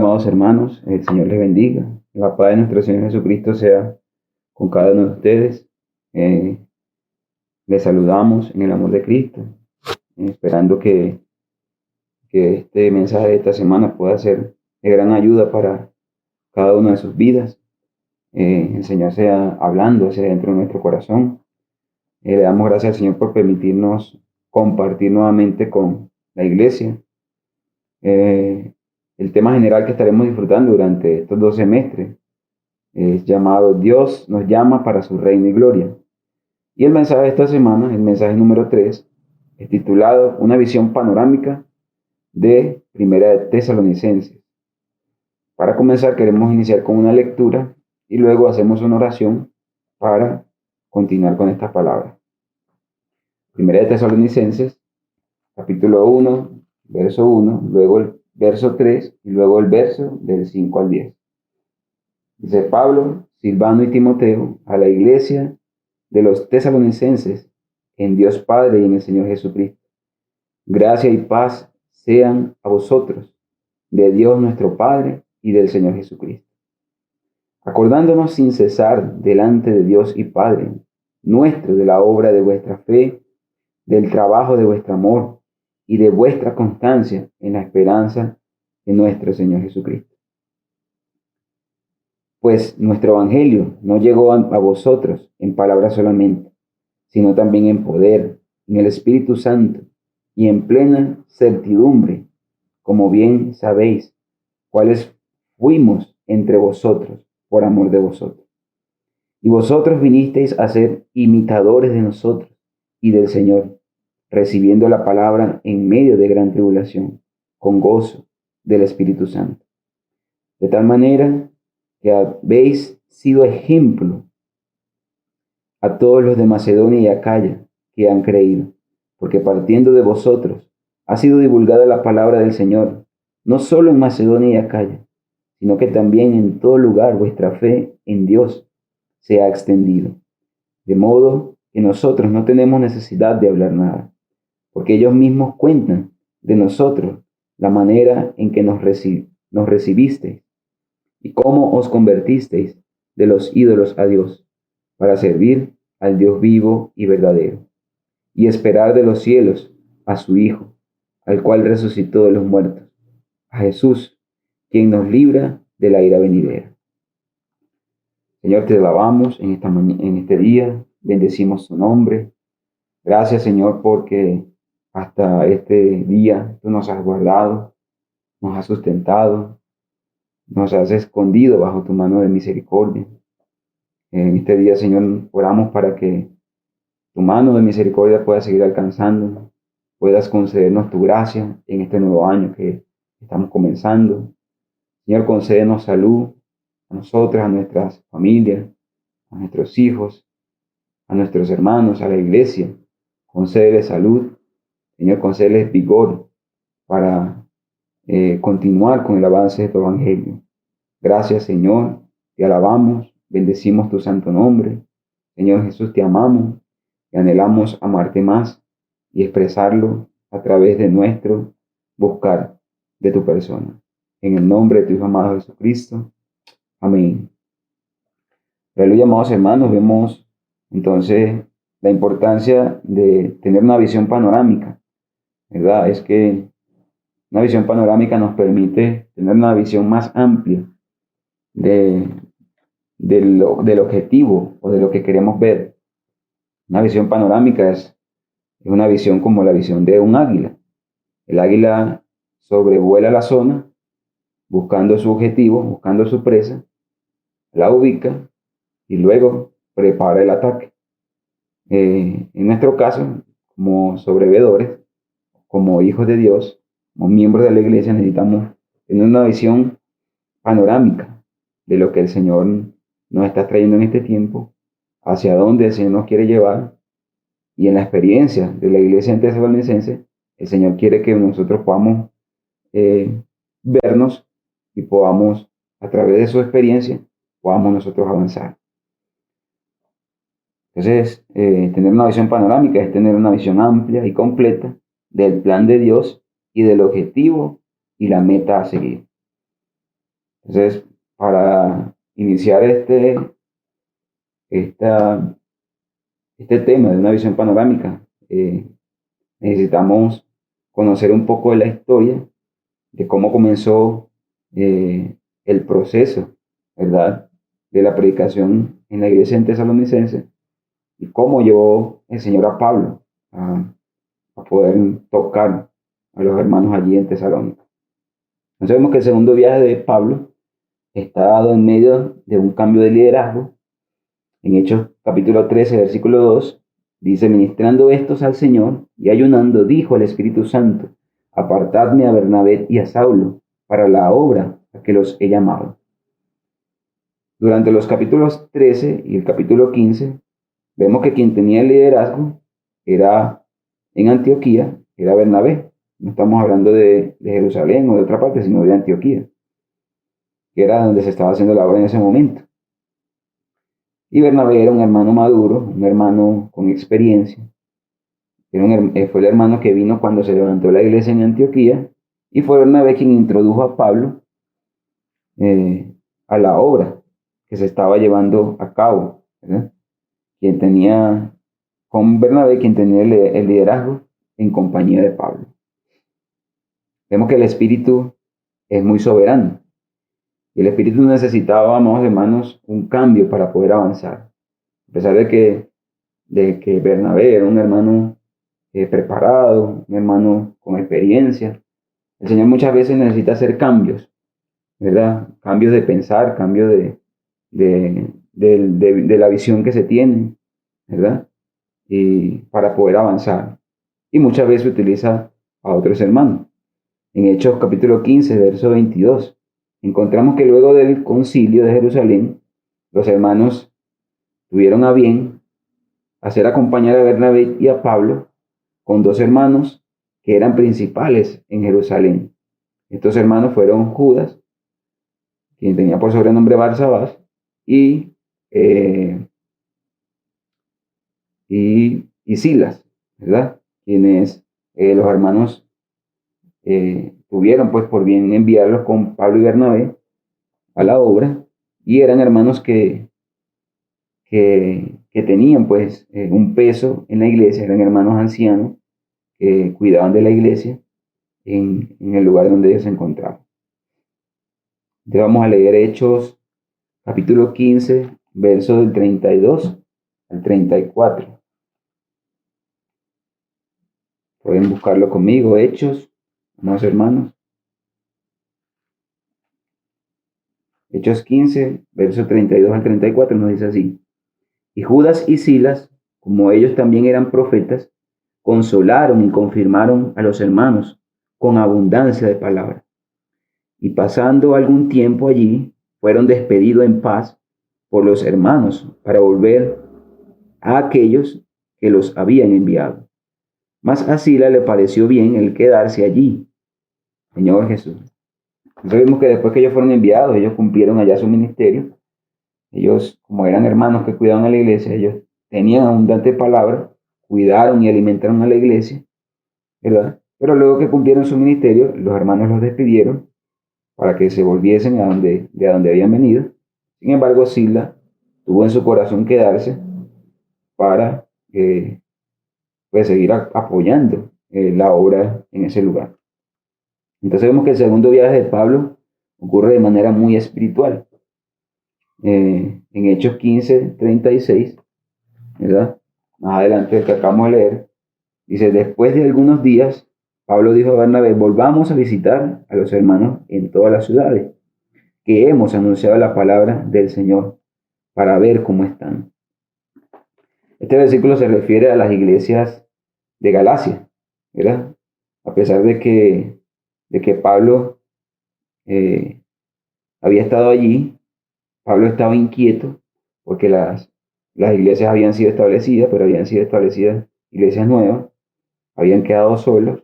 amados hermanos, el Señor les bendiga. La paz de nuestro Señor Jesucristo sea con cada uno de ustedes. Eh, Les saludamos en el amor de Cristo, esperando que este mensaje de esta semana pueda ser de gran ayuda para cada una de sus vidas. El Señor sea hablando hacia dentro de nuestro corazón. Le damos gracias al Señor por permitirnos compartir nuevamente con la iglesia. El tema general que estaremos disfrutando durante estos 2 semestres es llamado Dios nos llama para su reino y gloria. Y el mensaje de esta semana, el mensaje número 3, es titulado Una visión panorámica de Primera de Tesalonicenses. Para comenzar queremos iniciar con una lectura y luego hacemos una oración para continuar con estas palabras. Primera de Tesalonicenses, capítulo 1, verso 1, luego el verso 3 y luego el verso del 5 al 10. Dice Pablo, Silvano y Timoteo, a la iglesia de los tesalonicenses, en Dios Padre y en el Señor Jesucristo. Gracia y paz sean a vosotros, de Dios nuestro Padre y del Señor Jesucristo. Acordándonos sin cesar delante de Dios y Padre nuestro de la obra de vuestra fe, del trabajo de vuestro amor y de vuestra constancia en la esperanza de nuestro Señor Jesucristo. Pues nuestro evangelio no llegó a vosotros en palabras solamente, sino también en poder, en el Espíritu Santo y en plena certidumbre, como bien sabéis, cuáles fuimos entre vosotros por amor de vosotros. Y vosotros vinisteis a ser imitadores de nosotros y del Señor, recibiendo la palabra en medio de gran tribulación, con gozo del Espíritu Santo. De tal manera que habéis sido ejemplo a todos los de Macedonia y Acaya que han creído, porque partiendo de vosotros ha sido divulgada la palabra del Señor, no solo en Macedonia y Acaya, sino que también en todo lugar vuestra fe en Dios se ha extendido. De modo que nosotros no tenemos necesidad de hablar nada, porque ellos mismos cuentan de nosotros la manera en que nos recibisteis y cómo os convertisteis de los ídolos a Dios, para servir al Dios vivo y verdadero, y esperar de los cielos a su Hijo, al cual resucitó de los muertos, a Jesús, quien nos libra de la ira venidera. Señor, te alabamos en este día, bendecimos tu nombre. Gracias, Señor, porque hasta este día tú nos has guardado, nos has sustentado, nos has escondido bajo tu mano de misericordia. En este día, Señor, oramos para que tu mano de misericordia pueda seguir alcanzándonos, puedas concedernos tu gracia en este nuevo año que estamos comenzando. Señor, concédenos salud a nosotros, a nuestras familias, a nuestros hijos, a nuestros hermanos, a la iglesia. Concédeles salud, Señor, concédeles vigor para continuar con el avance de tu evangelio. Gracias, Señor, te alabamos, bendecimos tu santo nombre. Señor Jesús, te amamos y anhelamos amarte más y expresarlo a través de nuestro buscar de tu persona. En el nombre de tu Hijo amado Jesucristo. Amén. Aleluya, amados hermanos, vemos entonces la importancia de tener una visión panorámica, ¿verdad? Es que una visión panorámica nos permite tener una visión más amplia del objetivo o de lo que queremos ver. Una visión panorámica es una visión como la visión de un águila. El águila sobrevuela la zona buscando su objetivo, buscando su presa, la ubica y luego prepara el ataque. En nuestro caso, como sobrevividores, como hijos de Dios, como miembros de la iglesia, necesitamos tener una visión panorámica de lo que el Señor nos está trayendo en este tiempo, hacia dónde el Señor nos quiere llevar. Y en la experiencia de la iglesia en Tesalonicense, el Señor quiere que nosotros podamos vernos y podamos, a través de su experiencia, podamos nosotros avanzar. Entonces, tener una visión panorámica es tener una visión amplia y completa del plan de Dios y del objetivo y la meta a seguir. Entonces, para iniciar esta, este tema de una visión panorámica, necesitamos conocer un poco de la historia, de cómo comenzó el proceso, ¿verdad?, de la predicación en la iglesia en Tesalonicense y cómo llevó el Señor a Pablo a poder tocar a los hermanos allí en Tesalónica. Entonces vemos que el segundo viaje de Pablo está dado en medio de un cambio de liderazgo. En Hechos capítulo 13, versículo 2, dice: ministrando estos al Señor y ayunando, dijo el Espíritu Santo: apartadme a Bernabé y a Saulo para la obra a que los he llamado. Durante los capítulos 13 y el capítulo 15, vemos que quien tenía el liderazgo era en Antioquía, era Bernabé. No estamos hablando de Jerusalén o de otra parte, sino de Antioquía, que era donde se estaba haciendo la obra en ese momento. Y Bernabé era un hermano maduro, un hermano con experiencia. Fue el hermano que vino cuando se levantó la iglesia en Antioquía, y fue Bernabé quien introdujo a Pablo a la obra que se estaba llevando a cabo, ¿verdad? Con Bernabé quien tenía el liderazgo en compañía de Pablo. Vemos que el Espíritu es muy soberano. Y el Espíritu necesitaba, amados hermanos, un cambio para poder avanzar. A pesar de que Bernabé era un hermano preparado, un hermano con experiencia, el Señor muchas veces necesita hacer cambios, ¿verdad? Cambios de pensar, cambios de la visión que se tiene, ¿verdad? Y para poder avanzar. Y muchas veces utiliza a otros hermanos. En Hechos capítulo 15, verso 22, encontramos que luego del concilio de Jerusalén, los hermanos tuvieron a bien hacer acompañar a Bernabé y a Pablo con dos hermanos que eran principales en Jerusalén. Estos hermanos fueron Judas, quien tenía por sobrenombre Barsabás, y Silas, ¿verdad? Quienes los hermanos tuvieron pues por bien enviarlos con Pablo y Bernabé a la obra, y eran hermanos que tenían pues un peso en la iglesia, eran hermanos ancianos que cuidaban de la iglesia en el lugar donde ellos se encontraban. Entonces vamos a leer Hechos capítulo 15, verso del 32 al 34. Pueden buscarlo conmigo, Hechos, amados hermanos. Hechos 15, verso 32 al 34 nos dice así: y Judas y Silas, como ellos también eran profetas, consolaron y confirmaron a los hermanos con abundancia de palabra. Y pasando algún tiempo allí, fueron despedidos en paz por los hermanos para volver a aquellos que los habían enviado. Mas a Silas le pareció bien el quedarse allí. Señor Jesús. Entonces vimos que después que ellos fueron enviados, ellos cumplieron allá su ministerio. Ellos, como eran hermanos que cuidaban a la iglesia, ellos tenían abundante palabra, cuidaron y alimentaron a la iglesia, ¿verdad? Pero luego que cumplieron su ministerio, los hermanos los despidieron para que se volviesen de donde habían venido. Sin embargo, Silas tuvo en su corazón quedarse para pues seguir apoyando la obra en ese lugar. Entonces vemos que el segundo viaje de Pablo ocurre de manera muy espiritual. En Hechos 15, 36, ¿verdad? Más adelante que acabamos de leer, dice: después de algunos días, Pablo dijo a Bernabé: volvamos a visitar a los hermanos en todas las ciudades, que hemos anunciado la palabra del Señor, para ver cómo están. Este versículo se refiere a las iglesias de Galacia, ¿verdad? A pesar de que Pablo había estado allí, Pablo estaba inquieto porque las iglesias habían sido establecidas, pero habían sido establecidas iglesias nuevas, habían quedado solos,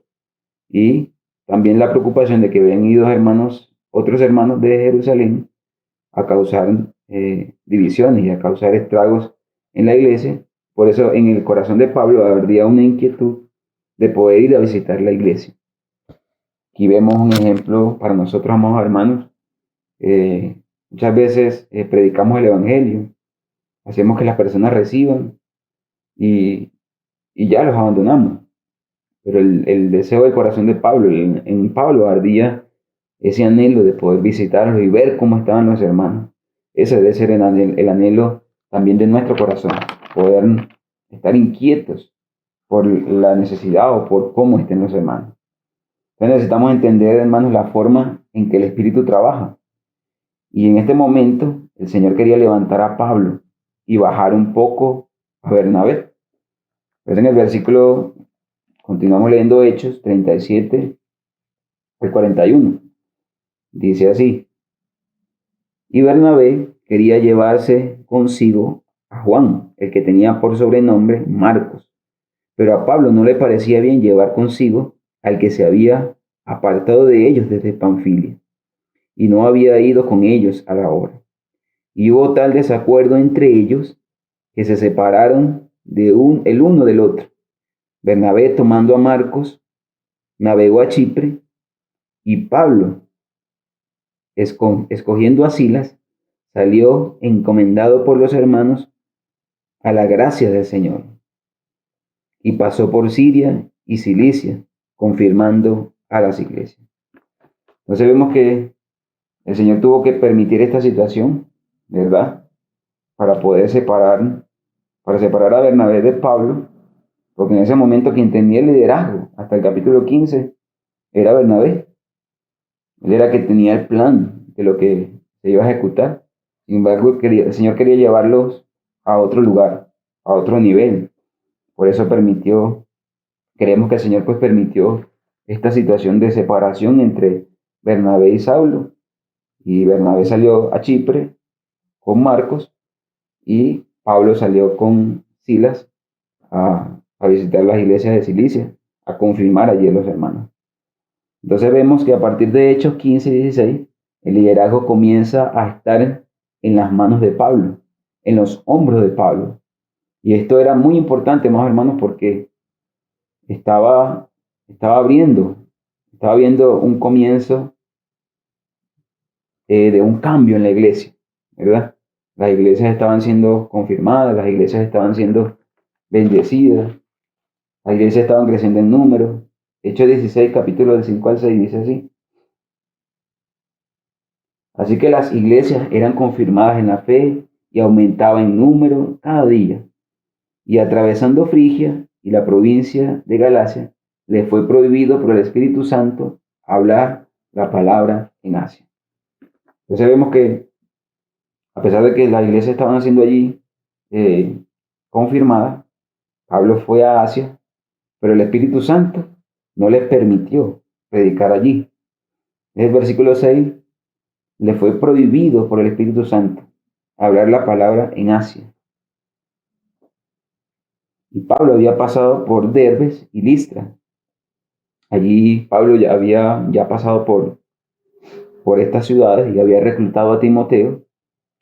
y también la preocupación de que habían ido otros hermanos de Jerusalén a causar divisiones y a causar estragos en la iglesia. Por eso en el corazón de Pablo habría una inquietud de poder ir a visitar la iglesia. Aquí vemos un ejemplo para nosotros, amados hermanos, Muchas veces predicamos el Evangelio, hacemos que las personas reciban y, y ya los abandonamos. Pero el deseo del corazón de Pablo, en Pablo ardía ese anhelo de poder visitarlos y ver cómo estaban los hermanos. Ese debe ser el anhelo también de nuestro corazón, poder estar inquietos por la necesidad o por cómo estén los hermanos. Entonces necesitamos entender, hermanos, la forma en que el Espíritu trabaja. Y en este momento el Señor quería levantar a Pablo y bajar un poco a Bernabé. Pero en el versículo, continuamos leyendo Hechos 37 al 41. Dice así: y Bernabé quería llevarse consigo a Juan, el que tenía por sobrenombre Marcos. Pero a Pablo no le parecía bien llevar consigo al que se había apartado de ellos desde Panfilia, y no había ido con ellos a la hora. Y hubo tal desacuerdo entre ellos que se separaron el uno del otro. Bernabé, tomando a Marcos, navegó a Chipre, y Pablo, escogiendo a Silas, salió encomendado por los hermanos a la gracia del Señor, y pasó por Siria y Cilicia, confirmando a las iglesias. Entonces vemos que el Señor tuvo que permitir esta situación, ¿verdad? Para poder separar a Bernabé de Pablo, porque en ese momento quien tenía el liderazgo, hasta el capítulo 15, era Bernabé. Él era que tenía el plan de lo que se iba a ejecutar. Sin embargo, el Señor quería llevarlos a otro lugar, a otro nivel. Por eso creemos que el Señor pues permitió esta situación de separación entre Bernabé y Saulo. Y Bernabé salió a Chipre con Marcos y Pablo salió con Silas a visitar las iglesias de Cilicia, a confirmar allí a los hermanos. Entonces vemos que a partir de Hechos 15 y 16, el liderazgo comienza a estar en las manos de Pablo, en los hombros de Pablo. Y esto era muy importante, más hermanos, porque estaba, estaba viendo un comienzo de un cambio en la iglesia, ¿verdad? Las iglesias estaban siendo confirmadas, las iglesias estaban siendo bendecidas, las iglesias estaban creciendo en número. Hechos 16, capítulo del 5 al 6, dice así: así que las iglesias eran confirmadas en la fe y aumentaban en número cada día. Y atravesando Frigia y la provincia de Galacia, les fue prohibido por el Espíritu Santo hablar la palabra en Asia. Entonces vemos que a pesar de que las iglesias estaban siendo allí confirmadas, Pablo fue a Asia, pero el Espíritu Santo no les permitió predicar allí. En el versículo 6, le fue prohibido por el Espíritu Santo hablar la palabra en Asia. Y Pablo había pasado por Derbes y Listra. Allí Pablo ya había pasado por estas ciudades y había reclutado a Timoteo,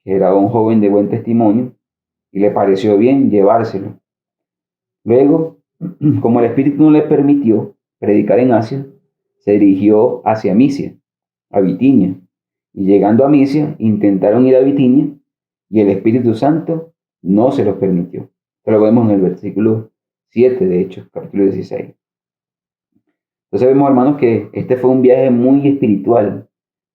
que era un joven de buen testimonio, y le pareció bien llevárselo. Luego, como el Espíritu no le permitió predicar en Asia, se dirigió hacia Misia, a Bitinia. Y llegando a Misia, intentaron ir a Bitinia y el Espíritu Santo no se los permitió. Esto lo vemos en el versículo 7 de Hechos, capítulo 16. Entonces vemos, hermanos, que este fue un viaje muy espiritual.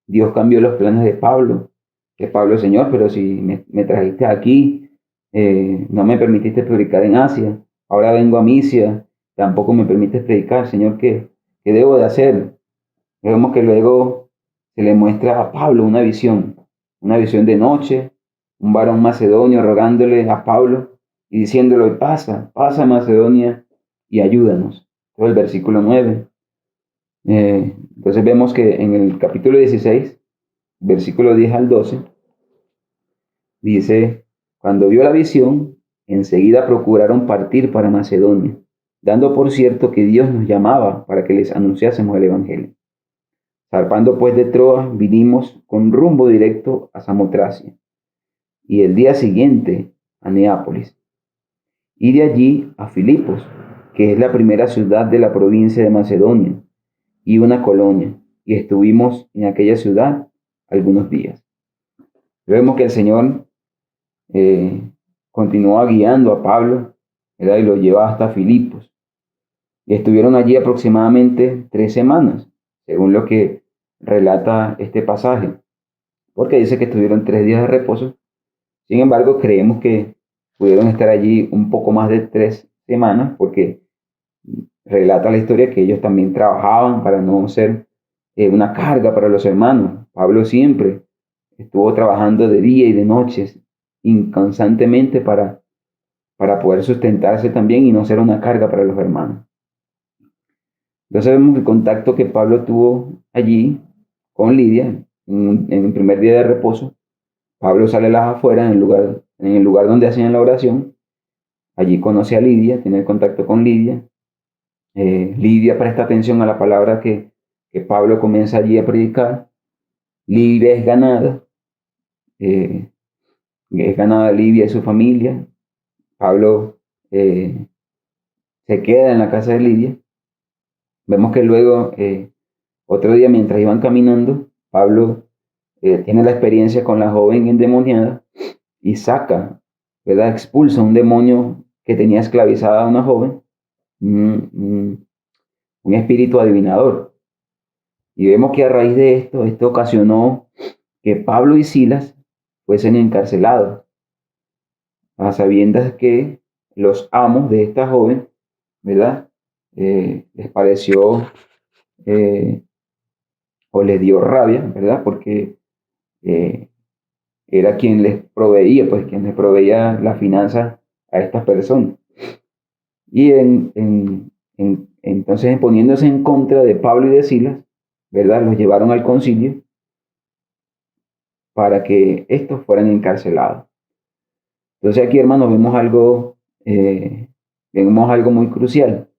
Dios cambió los planes de Pablo. Que Pablo, Señor, pero si me trajiste aquí, no me permitiste predicar en Asia, ahora vengo a Misia, tampoco me permites predicar, Señor, ¿qué debo de hacer? Vemos que luego se le muestra a Pablo una visión de noche, un varón macedonio rogándole a Pablo y diciéndole: pasa a Macedonia y ayúdanos. Todo el versículo 9. Entonces vemos que en el capítulo 16, versículo 10 al 12, dice: cuando vio la visión, enseguida procuraron partir para Macedonia, dando por cierto que Dios nos llamaba para que les anunciásemos el Evangelio. Zarpando pues de Troas, vinimos con rumbo directo a Samotracia, y el día siguiente a Neápolis, y de allí a Filipos, que es la primera ciudad de la provincia de Macedonia, y una colonia, y estuvimos en aquella ciudad algunos días. Vemos que el Señor continúa guiando a Pablo, ¿verdad? Y lo lleva hasta Filipos. Y estuvieron allí aproximadamente 3 semanas, según lo que relata este pasaje, porque dice que estuvieron 3 días de reposo. Sin embargo, creemos que pudieron estar allí un poco más de 3 semanas, porque relata la historia que ellos también trabajaban para no ser una carga para los hermanos. Pablo siempre estuvo trabajando de día y de noches, incansantemente para poder sustentarse también y no ser una carga para los hermanos. Entonces vemos el contacto que Pablo tuvo allí con Lidia en el primer día de reposo. Pablo sale a las afueras, en el lugar donde hacían la oración. Allí conoce a Lidia, tiene el contacto con Lidia. Lidia presta atención a la palabra que Pablo comienza allí a predicar. Lidia es ganada Lidia y su familia. Pablo se queda en la casa de Lidia. Vemos que luego, otro día, mientras iban caminando, Pablo tiene la experiencia con la joven endemoniada y saca, ¿verdad? Expulsa un demonio que tenía esclavizada a una joven, un espíritu adivinador. Y vemos que a raíz de esto ocasionó que Pablo y Silas fuesen encarcelados, a sabiendas que los amos de esta joven, ¿verdad? Les pareció o les dio rabia, ¿verdad? Porque era quien les proveía, pues quien les proveía la finanza a estas personas. Y entonces, poniéndose en contra de Pablo y de Silas, ¿verdad? Los llevaron al concilio para que estos fueran encarcelados. Entonces aquí, hermanos, vemos algo muy crucial.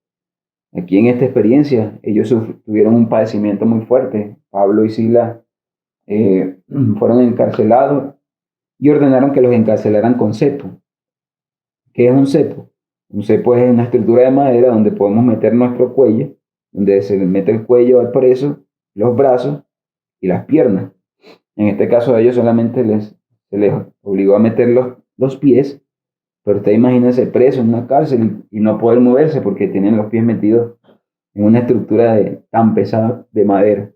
Aquí en esta experiencia, ellos tuvieron un padecimiento muy fuerte. Pablo y Silas fueron encarcelados y ordenaron que los encarcelaran con cepo. ¿Qué es un cepo? Un cepo es una estructura de madera donde podemos meter nuestro cuello, donde se le mete el cuello al preso, los brazos y las piernas. En este caso a ellos solamente se les obligó a meter los pies, pero usted imagínese preso en una cárcel y no poder moverse porque tienen los pies metidos en una estructura tan pesada de madera.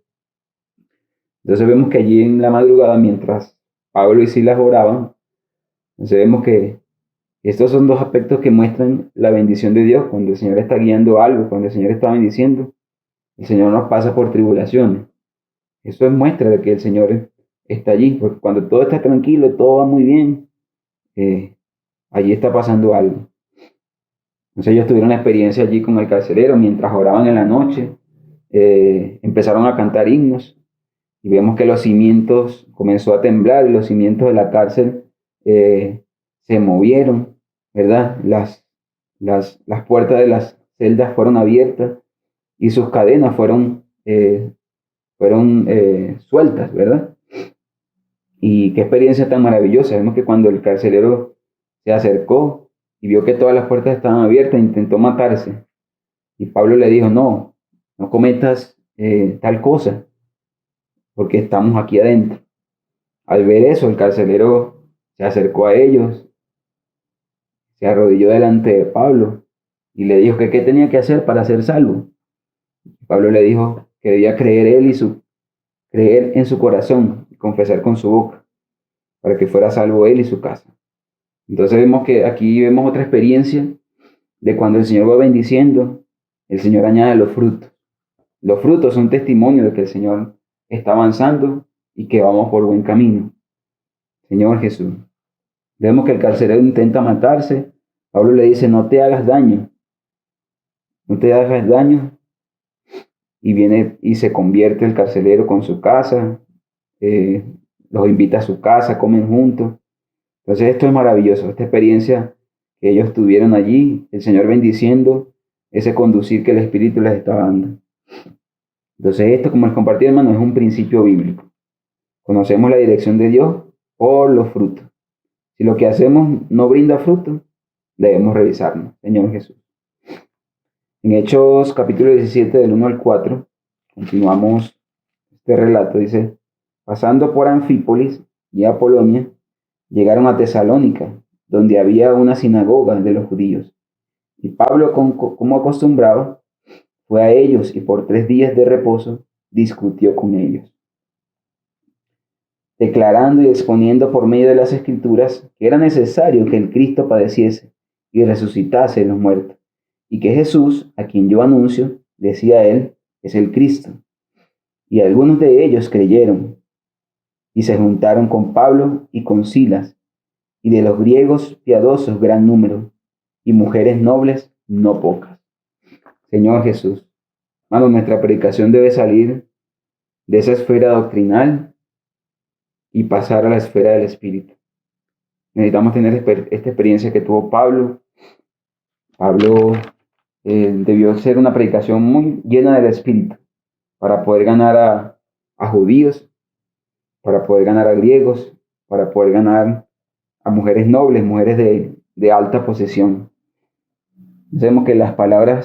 Entonces vemos que allí en la madrugada, mientras Pablo y Silas oraban, entonces vemos que estos son dos aspectos que muestran la bendición de Dios. Cuando el Señor está guiando algo, cuando el Señor está bendiciendo, el Señor nos pasa por tribulaciones. Eso es muestra de que el Señor está allí, porque cuando todo está tranquilo, todo va muy bien, allí está pasando algo. Entonces ellos tuvieron la experiencia allí con el carcelero, mientras oraban en la noche, empezaron a cantar himnos, y vemos que los cimientos comenzó a temblar, y los cimientos de la cárcel se movieron, ¿verdad? Las puertas de las celdas fueron abiertas y sus cadenas fueron sueltas, ¿verdad? Y qué experiencia tan maravillosa. Vemos que cuando el carcelero se acercó y vio que todas las puertas estaban abiertas, intentó matarse. Y Pablo le dijo, no cometas tal cosa, porque estamos aquí adentro. Al ver eso, el carcelero se acercó a ellos, se arrodilló delante de Pablo y le dijo que qué tenía que hacer para ser salvo. Pablo le dijo que debía creer en su corazón y confesar con su boca para que fuera salvo él y su casa. Entonces vemos que aquí vemos otra experiencia de cuando el Señor va bendiciendo, el Señor añade los frutos. Los frutos son testimonio de que el Señor está avanzando y que vamos por buen camino. Señor Jesús. Vemos que el carcelero intenta matarse. Pablo le dice, no te hagas daño. No te hagas daño. Y viene y se convierte el carcelero con su casa. Los invita a su casa, comen juntos. Entonces esto es maravilloso. Esta experiencia que ellos tuvieron allí, el Señor bendiciendo, ese conducir que el Espíritu les estaba dando. Entonces esto, como les compartí, hermano, es un principio bíblico. Conocemos la dirección de Dios por los frutos. Si lo que hacemos no brinda fruto, debemos revisarnos, Señor Jesús. En Hechos capítulo 17, del 1 al 4, continuamos este relato. Dice, Pasando por Anfípolis y Apolonia, llegaron a Tesalónica, donde había una sinagoga de los judíos. Y Pablo, como acostumbraba, fue a ellos y por 3 días de reposo discutió con ellos, declarando y exponiendo por medio de las Escrituras que era necesario que el Cristo padeciese y resucitase de los muertos, y que Jesús, a quien yo anuncio, decía él, es el Cristo. Y algunos de ellos creyeron y se juntaron con Pablo y con Silas, y de los griegos piadosos gran número, y mujeres nobles no pocas. Señor Jesús, hermano, nuestra predicación debe salir de esa esfera doctrinal y pasar a la esfera del Espíritu. Necesitamos tener esta experiencia que tuvo Pablo. Pablo debió ser una predicación muy llena del Espíritu para poder ganar a judíos, para poder ganar a griegos, para poder ganar a mujeres nobles, mujeres de alta posesión. Sabemos que la palabra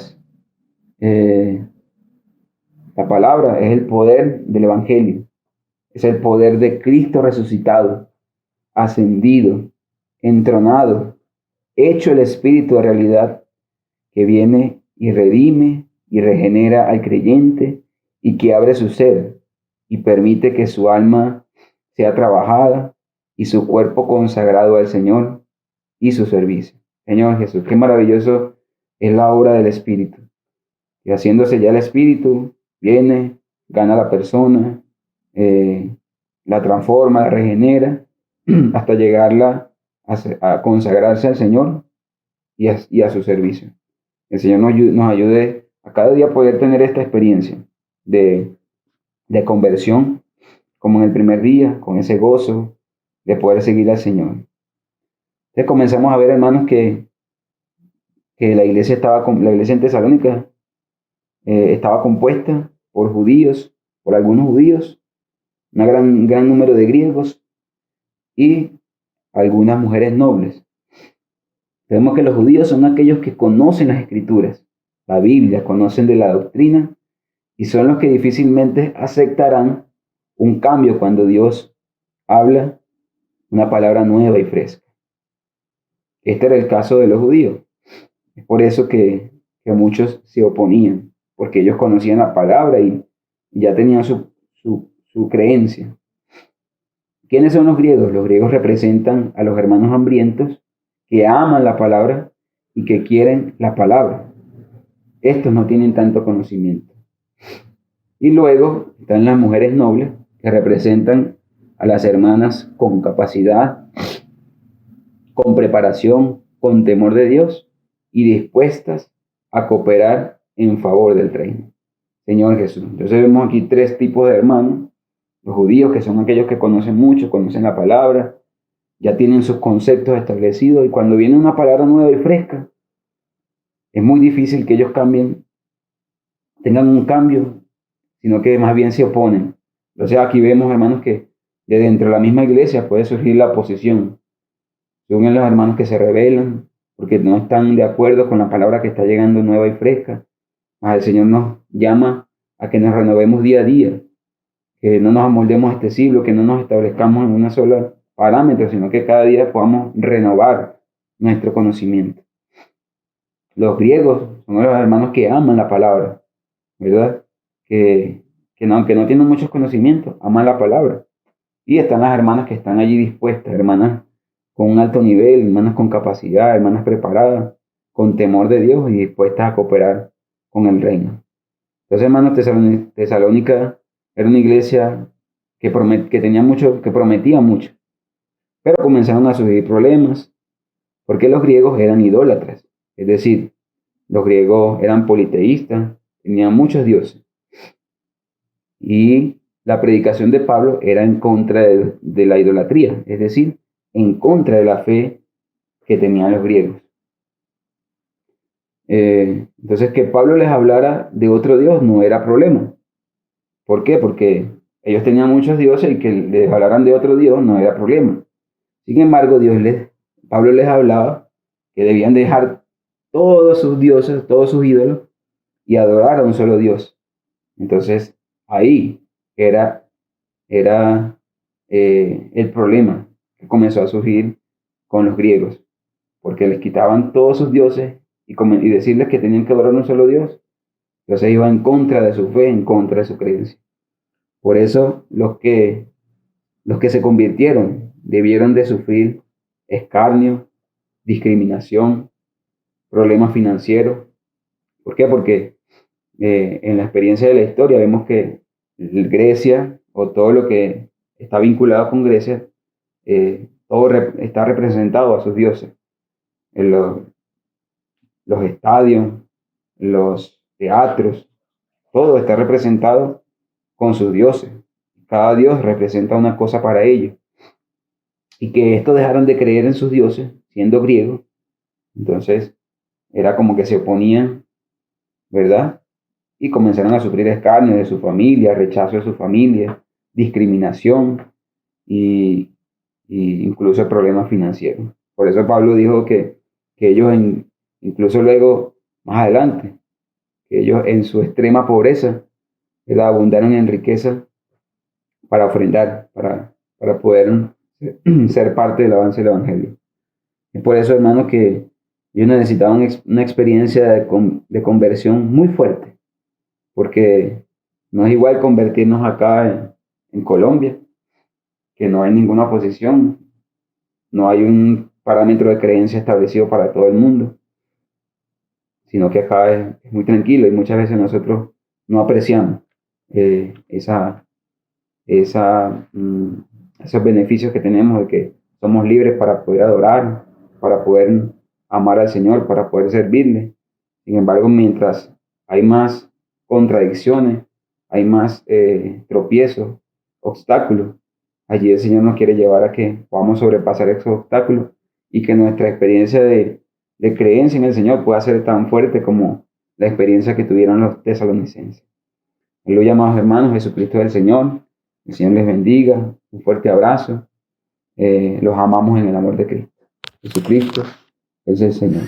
es el poder del Evangelio, es el poder de Cristo resucitado, ascendido, entronado, hecho el Espíritu de realidad, que viene y redime y regenera al creyente y que abre su ser y permite que su alma sea trabajada y su cuerpo consagrado al Señor y su servicio. Señor Jesús, qué maravilloso es la obra del Espíritu. Y haciéndose ya el Espíritu, viene, gana a la persona, la transforma, la regenera, hasta llegarla a consagrarse al Señor y a su servicio. El Señor nos ayude a cada día poder tener esta experiencia de conversión, como en el primer día, con ese gozo de poder seguir al Señor. Entonces comenzamos a ver, hermanos, que la iglesia en Tesalónica estaba compuesta por judíos, por algunos judíos, un gran número de griegos y algunas mujeres nobles. Vemos que los judíos son aquellos que conocen las Escrituras, la Biblia, conocen de la doctrina y son los que difícilmente aceptarán un cambio cuando Dios habla una palabra nueva y fresca. Este era el caso de los judíos. Es por eso que muchos se oponían, porque ellos conocían la palabra y ya tenían su creencia. ¿Quiénes son los griegos? Los griegos representan a los hermanos hambrientos que aman la palabra y que quieren la palabra. Estos no tienen tanto conocimiento. Y luego están las mujeres nobles que representan a las hermanas con capacidad, con preparación, con temor de Dios y dispuestas a cooperar en favor del reino. Señor Jesús. Entonces vemos aquí 3 tipos de hermanos. Los judíos, que son aquellos que conocen mucho, conocen la palabra, ya tienen sus conceptos establecidos y cuando viene una palabra nueva y fresca, es muy difícil que ellos tengan un cambio, sino que más bien se oponen. Entonces aquí vemos, hermanos, que de dentro de la misma iglesia puede surgir la oposición. Son los hermanos que se rebelan porque no están de acuerdo con la palabra que está llegando nueva y fresca. Mas el Señor nos llama a que nos renovemos día a día, que no nos amoldemos a este siglo, que no nos establezcamos en una sola parámetro, sino que cada día podamos renovar nuestro conocimiento. Los griegos son los hermanos que aman la palabra, ¿verdad? Aunque no tienen muchos conocimientos, aman la palabra. Y están las hermanas que están allí dispuestas, hermanas con un alto nivel, hermanas con capacidad, hermanas preparadas, con temor de Dios y dispuestas a cooperar con el reino. Entonces, hermanos, Tesalónica era una iglesia que tenía mucho, que prometía mucho, pero comenzaron a surgir problemas porque los griegos eran idólatras, es decir, los griegos eran politeístas, tenían muchos dioses y la predicación de Pablo era en contra de la idolatría, es decir, en contra de la fe que tenían los griegos. Entonces, que Pablo les hablara de otro Dios no era problema. ¿Por qué? Porque ellos tenían muchos dioses y que les hablaran de otro Dios no era problema. Sin embargo, Pablo les hablaba que debían dejar todos sus dioses, todos sus ídolos y adorar a un solo Dios. Entonces, ahí era era el problema que comenzó a surgir con los griegos, porque les quitaban todos sus dioses y decirles que tenían que adorar un solo Dios. Entonces iba en contra de su fe, en contra de su creencia. Por eso los que se convirtieron debieron de sufrir escarnio, discriminación, problemas financieros. ¿Por qué? Porque en la experiencia de la historia vemos que Grecia o todo lo que está vinculado con Grecia, está representado a sus dioses. En los estadios, los teatros, todo está representado con sus dioses. Cada dios representa una cosa para ellos. Y que estos dejaron de creer en sus dioses, siendo griegos, entonces era como que se oponían, ¿verdad? Y comenzaron a sufrir escarnio de su familia, rechazo de su familia, discriminación y, y incluso problemas financieros. Por eso Pablo dijo que ellos, incluso luego, más adelante, que ellos en su extrema pobreza, ¿verdad?, abundaron en riqueza para ofrendar, para poder ser parte del avance del Evangelio. Es por eso, hermanos, que yo necesitaba una experiencia de conversión muy fuerte, porque no es igual convertirnos acá en Colombia, que no hay ninguna oposición, no hay un parámetro de creencia establecido para todo el mundo, sino que acá es muy tranquilo y muchas veces nosotros no apreciamos eh, esa, esa, mm, esos beneficios que tenemos de que somos libres para poder adorar, para poder amar al Señor, para poder servirle. Sin embargo, mientras hay más contradicciones, hay más tropiezos, obstáculos, allí el Señor nos quiere llevar a que podamos sobrepasar esos obstáculos y que nuestra experiencia de creencia en el Señor pueda ser tan fuerte como la experiencia que tuvieron los tesalonicenses. Aleluya, amados hermanos, Jesucristo es el Señor. El Señor les bendiga. Un fuerte abrazo. Los amamos en el amor de Cristo. Jesucristo es el Señor.